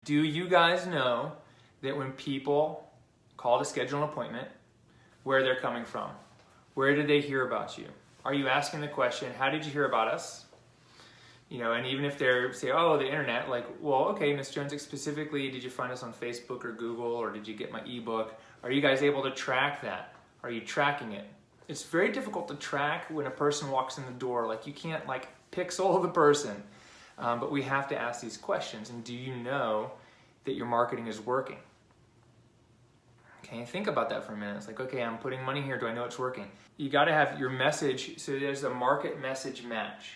Do you guys know that when people call to schedule an appointment, where they're coming from? Where did they hear about you? Are you asking the question, how did you hear about us? You know, and even if they're say, oh, the internet, like, well, okay, Ms. Jones, specifically, did you find us on Facebook or Google, or did you get my ebook? Are you guys able to track that? Are you tracking it? It's very difficult to track when a person walks in the door. Like, you can't like pixel the person, but we have to ask these questions. And do you know that your marketing is working? Okay, think about that for a minute. It's like, okay, I'm putting money here. Do I know it's working? You got to have your message. So there's a market message match.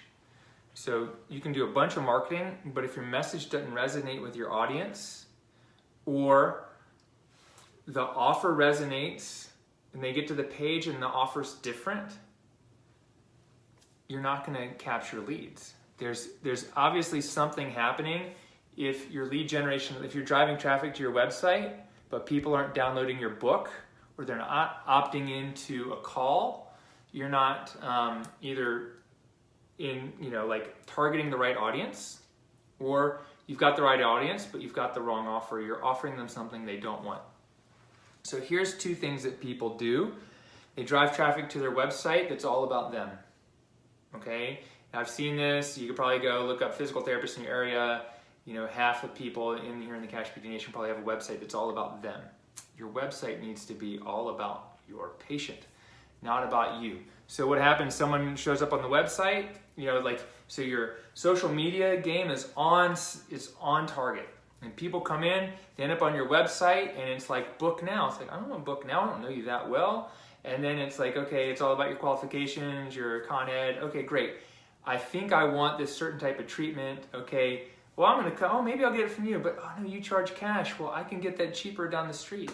So you can do a bunch of marketing, but if your message doesn't resonate with your audience, or the offer resonates and they get to the page and the offer's different, you're not going to capture leads. There's obviously something happening if your lead generation, if you're driving traffic to your website, but people aren't downloading your book, or they're not opting into a call, you're not either in, you know, like targeting the right audience, or you've got the right audience, but you've got the wrong offer. You're offering them something they don't want. So here's two things that people do. They drive traffic to their website that's all about them. Okay, I've seen this. You could probably go look up physical therapists in your area. You know, half the people in here in the Cash PT Nation probably have a website that's all about them. Your website needs to be all about your patient, not about you. So what happens, someone shows up on the website, you know, like, so your social media game is on target. And people come in, they end up on your website, and it's like, book now. It's like, I don't want to book now, I don't know you that well. And then it's like, okay, it's all about your qualifications, your Con Ed. Okay, great. I think I want this certain type of treatment. Okay, well, I'm going to come, oh, maybe I'll get it from you, but oh no, you charge cash. Well, I can get that cheaper down the street.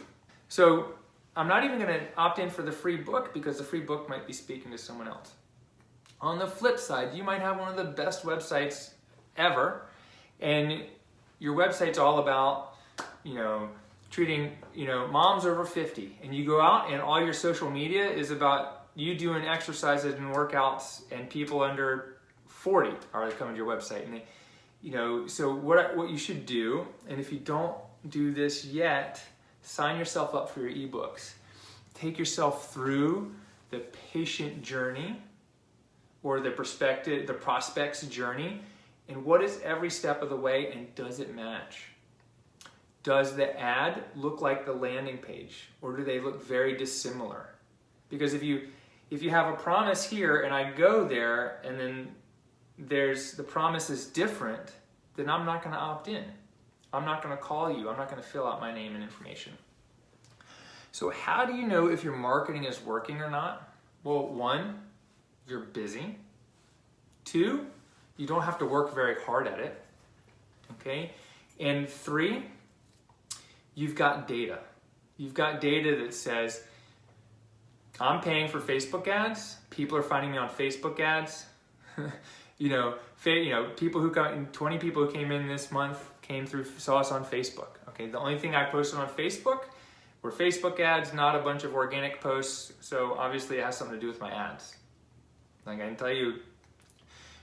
So I'm not even going to opt in for the free book, because the free book might be speaking to someone else. On the flip side, you might have one of the best websites ever, and your website's all about, you know, treating, you know, moms over 50, and you go out and all your social media is about you doing exercises and workouts, and people under 40 are coming to your website. And they, you know, so what you should do, and if you don't do this yet, sign yourself up for your ebooks. Take yourself through the patient journey, or the prospect's journey, and what is every step of the way, and does it match? Does the ad look like the landing page, or do they look very dissimilar? Because if you have a promise here and I go there and then the promise is different, then I'm not going to opt in. I'm not going to call you. I'm not going to fill out my name and information. So how do you know if your marketing is working or not? Well, 1, you're busy. 2, you don't have to work very hard at it. Okay? And 3, you've got data. You've got data that says, I'm paying for Facebook ads. People are finding me on Facebook ads. People who come, 20 people who came in this month saw us on Facebook. Okay, the only thing I posted on Facebook were Facebook ads, not a bunch of organic posts. So obviously it has something to do with my ads. Like I can tell you,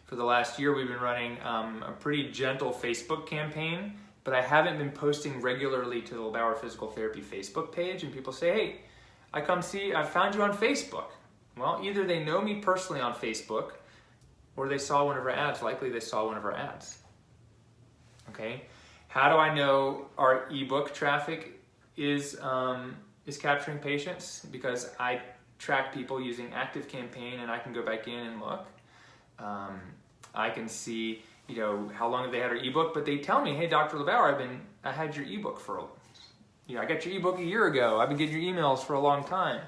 for the last year we've been running a pretty gentle Facebook campaign, but I haven't been posting regularly to the LeBauer Physical Therapy Facebook page, and people say, hey, I found you on Facebook. Well, either they know me personally on Facebook, or they saw one of our ads. Likely they saw one of our ads. Okay, how do I know our ebook traffic is capturing patients? Because I track people using ActiveCampaign, and I can go back in and look. I can see, you know, how long have they had our ebook, but they tell me, hey, Dr. LeBauer, I had your ebook I got your ebook a year ago. I've been getting your emails for a long time,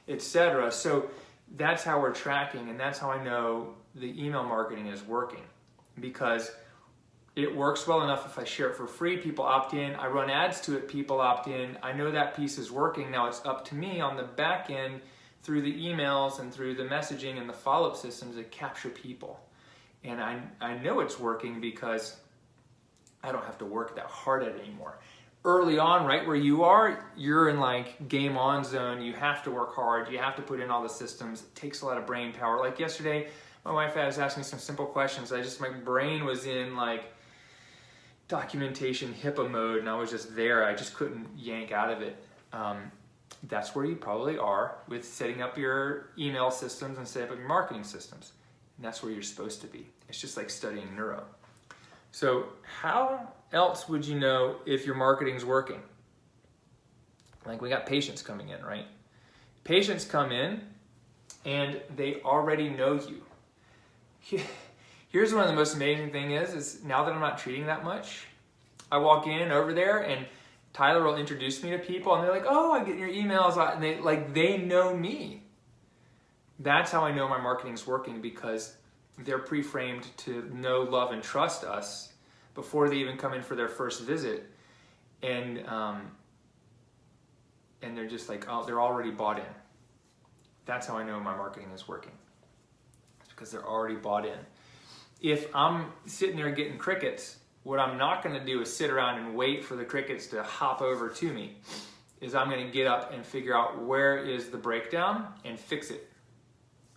etc. So that's how we're tracking, and that's how I know the email marketing is working, because it works well enough. If I share it for free, people opt in. I run ads to it, people opt in. I know that piece is working. Now it's up to me on the back end through the emails and through the messaging and the follow-up systems to capture people. And I know it's working because I don't have to work that hard at it anymore. Early on, right where you are, you're in like game on zone. You have to work hard. You have to put in all the systems. It takes a lot of brain power. Like yesterday, my wife was asking me some simple questions. My brain was in like, documentation HIPAA mode, and I was just there. I just couldn't yank out of it. That's where you probably are with setting up your email systems and setting up your marketing systems. And that's where you're supposed to be. It's just like studying neuro. So how else would you know if your marketing's working? Like we got patients coming in, right? Patients come in and they already know you. Here's one of the most amazing things is now that I'm not treating that much, I walk in over there and Tyler will introduce me to people and they're like, oh, I get your emails, and they know me. That's how I know my marketing's working, because they're pre-framed to know, love, and trust us before they even come in for their first visit. And they're just like, oh, they're already bought in. That's how I know my marketing is working. It's because they're already bought in. If I'm sitting there getting crickets, what I'm not going to do is sit around and wait for the crickets to hop over to me. Is I'm going to get up and figure out where is the breakdown and fix it.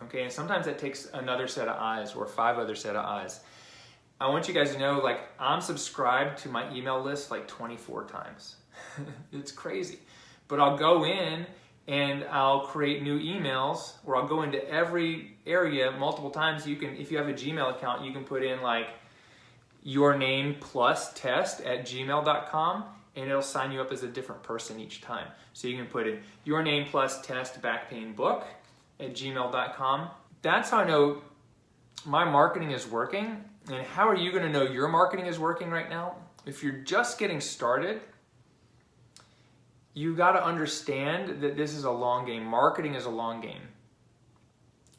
Okay, and sometimes that takes another set of eyes or 5 other set of eyes. I want you guys to know, like, I'm subscribed to my email list like 24 times. It's crazy. But I'll go in and I'll create new emails, or I'll go into every area multiple times. You can, if you have a Gmail account, you can put in like your name plus test@gmail.com, and it'll sign you up as a different person each time. So you can put in your name plus test back pain book at gmail.com. That's how I know my marketing is working. And how are you going to know your marketing is working right now? If you're just getting started, you got to understand that this is a long game. Marketing is a long game.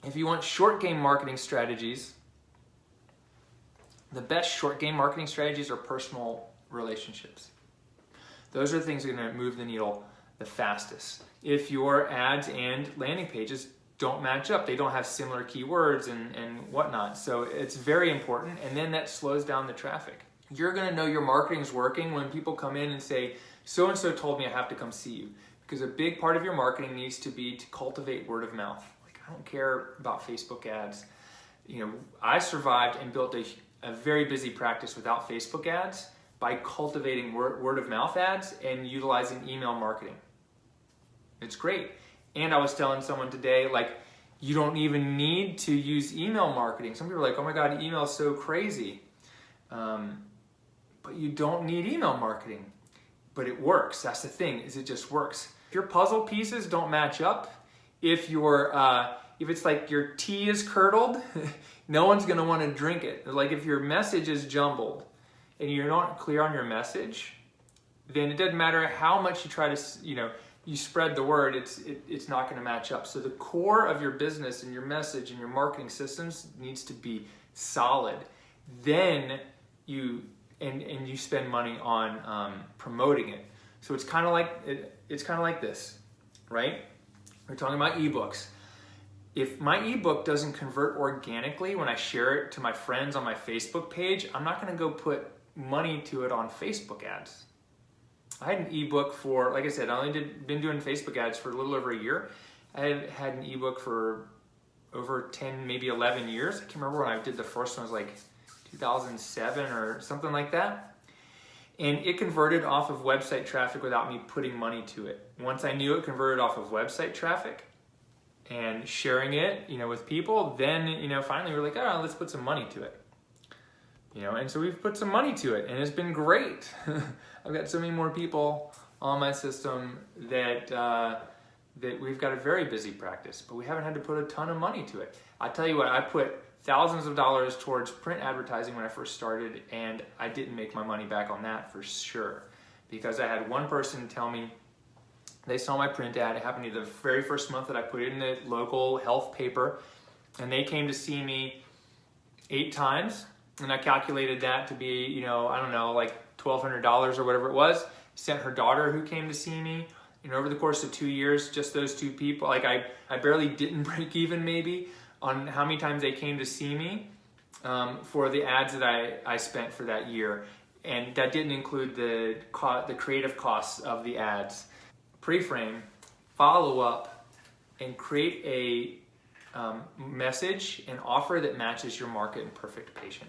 If you want short game marketing strategies, the best short game marketing strategies are personal relationships. Those are the things that are going to move the needle the fastest. If your ads and landing pages don't match up, they don't have similar keywords and whatnot. So it's very important, and then that slows down the traffic. You're going to know your marketing's working when people come in and say, so-and-so told me I have to come see you. Because a big part of your marketing needs to be to cultivate word of mouth. Like, I don't care about Facebook ads. You know, I survived and built a very busy practice without Facebook ads by cultivating word of mouth ads and utilizing email marketing. It's great. And I was telling someone today, like, you don't even need to use email marketing. Some people are like, oh my God, email is so crazy. But you don't need email marketing. But it works. That's the thing, is it just works. If your puzzle pieces don't match up, if it's like your tea is curdled, no one's gonna want to drink it. Like if your message is jumbled and you're not clear on your message, then it doesn't matter how much you try to, you spread the word, it's not gonna match up. So the core of your business and your message and your marketing systems needs to be solid. Then you spend money on promoting it. So it's kind of like this, right? We're talking about ebooks. If my ebook doesn't convert organically when I share it to my friends on my Facebook page, I'm not going to go put money to it on Facebook ads. I had an ebook for, like I said, I only been doing Facebook ads for a little over a year. I had an ebook for over 10, maybe 11 years. I can't remember when I did the first one. It was like 2007 or something like that. And it converted off of website traffic without me putting money to it. Once I knew it converted off of website traffic and sharing it, with people, then, finally we're like, oh, let's put some money to it. And so we've put some money to it, and it's been great. I've got so many more people on my system that we've got a very busy practice, but we haven't had to put a ton of money to it. I tell you what, I put thousands of dollars towards print advertising when I first started, and I didn't make my money back on that for sure, because I had one person tell me they saw my print ad. It happened to be the very first month that I put it in the local health paper, and they came to see me 8 times, and I calculated that to be, I don't know, like $1,200 or whatever it was. Sent her daughter who came to see me, and over the course of 2 years, just those 2 people, like I barely didn't break even maybe on how many times they came to see me for the ads that I spent for that year. And that didn't include the creative costs of the ads. Pre-frame, follow up, and create a message and offer that matches your market and perfect patient.